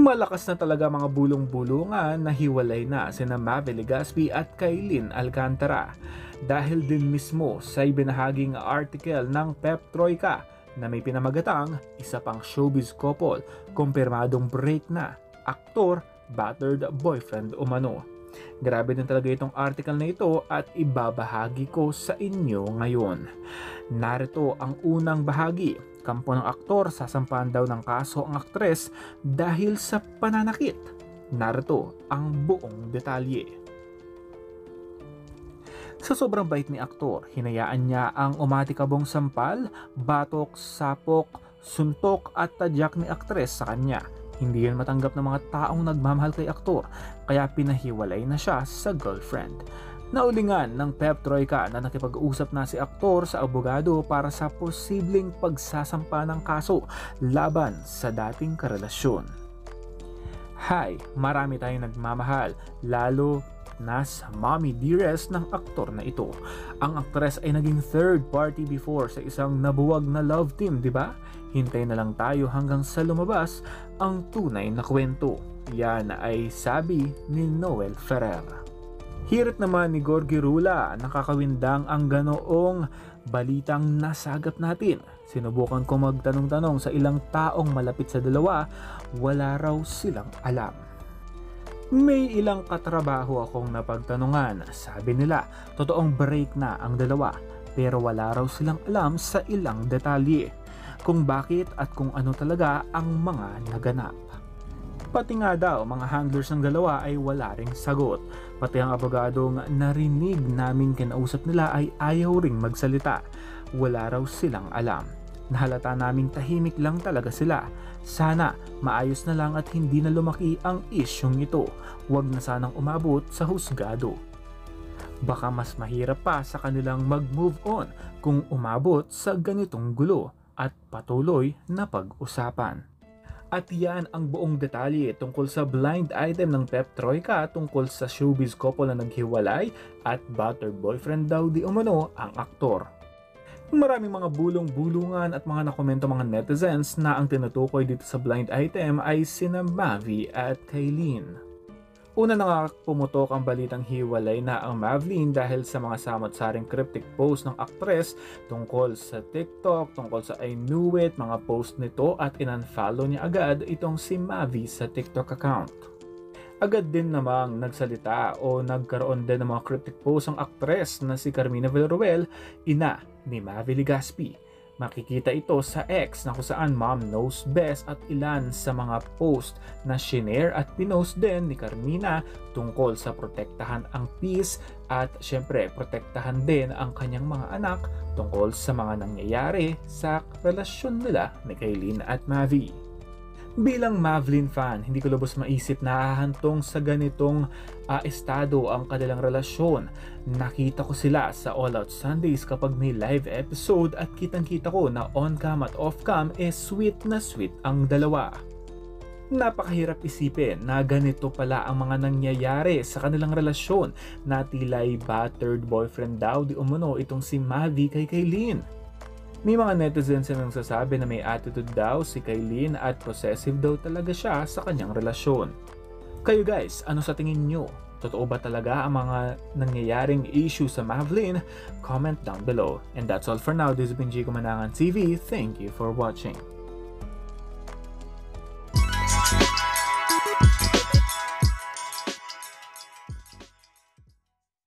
Malakas na talaga mga bulong-bulungan na hiwalay na sina Mavi Legaspi at Kailin Alcantara dahil din mismo sa ibinahaging article ng Pep Troika na may pinamagatang isa pang showbiz couple, kumpirmadong break na, aktor, battered boyfriend umano. Grabe din talaga itong article na ito at ibabahagi ko sa inyo ngayon. Narito ang unang bahagi. Kampo ng aktor, sasampahan daw ng kaso ang aktres dahil sa pananakit. Narito ang buong detalye. Sa sobrang bait ni aktor, hinayaan niya ang umatikabong sampal, batok, sapok, suntok at tadyak ni aktres sa kanya. Hindi yun matanggap ng mga taong nagmamahal kay aktor, kaya pinahiwalay na siya sa girlfriend. Naulingan ng Pep Troika na nakipag-usap na si aktor sa abogado para sa posibleng pagsasampa ng kaso laban sa dating karelasyon. Hi, marami tayong nagmamahal, lalo na sa mommy dearest ng aktor na ito. Ang aktres ay naging third party before sa isang nabuwag na love team, di ba? Hintay na lang tayo hanggang sa lumabas ang tunay na kwento. Yan ay sabi ni Noel Ferrer. Hirit naman ni Gorgie Rula, nakakawindang ang ganoong balitang nasagap natin. Sinubukan ko magtanong-tanong sa ilang taong malapit sa dalawa, wala raw silang alam. May ilang katrabaho akong napagtanungan, sabi nila, totoong break na ang dalawa, pero wala raw silang alam sa ilang detalye, kung bakit at kung ano talaga ang mga naganap. Pati nga daw, mga handlers ng dalawa ay wala ring sagot. Pati ang abogadong narinig naming kinausap nila ay ayaw ring magsalita. Wala raw silang alam. Nahalata naming tahimik lang talaga sila. Sana maayos na lang at hindi na lumaki ang isyong ito. Huwag na sanang umabot sa husgado. Baka mas mahirap pa sa kanilang mag-move on kung umabot sa ganitong gulo at patuloy na pag-usapan. At yan ang buong detalye tungkol sa blind item ng Pep Troika tungkol sa showbiz couple na naghiwalay at battered boyfriend daw di umano ang aktor. Maraming mga bulong-bulungan at mga nakomento mga netizens na ang tinutukoy dito sa blind item ay sina Mavi at Kailin. Una na nga pumutok ang balitang hiwalay na ang Mavlin dahil sa mga samot-saring cryptic post ng aktres tungkol sa TikTok, tungkol sa I Knew It, mga post nito at in-unfollow niya agad itong si Mavi sa TikTok account. Agad din namang nagsalita o nagkaroon din ng mga cryptic post ang aktres na si Carmina Villarroel, ina ni Mavi Legaspi. Makikita ito sa X na kung saan mom knows best at ilan sa mga post na shinare at pinost din ni Carmina tungkol sa protektahan ang peace at syempre protektahan din ang kanyang mga anak tungkol sa mga nangyayari sa relasyon nila ni Kailin at Mavi. Bilang Mavlin fan, hindi ko lubos maisip na hahantong sa ganitong estado ang kanilang relasyon. Nakita ko sila sa All Out Sundays kapag may live episode at kitang-kita ko na on-cam at off-cam sweet na sweet ang dalawa. Napakahirap isipin na ganito pala ang mga nangyayari sa kanilang relasyon na tila'y battered boyfriend daw di umano itong si Mavi kay Kailin. May mga netizens na nagsasabi na may attitude daw si Kailin at possessive daw talaga siya sa kanyang relasyon. Kayo guys, ano sa tingin nyo? Totoo ba talaga ang mga nangyayaring issue sa Mavlin? Comment down below. And that's all for now. This has been Jigo Manangan TV. Thank you for watching.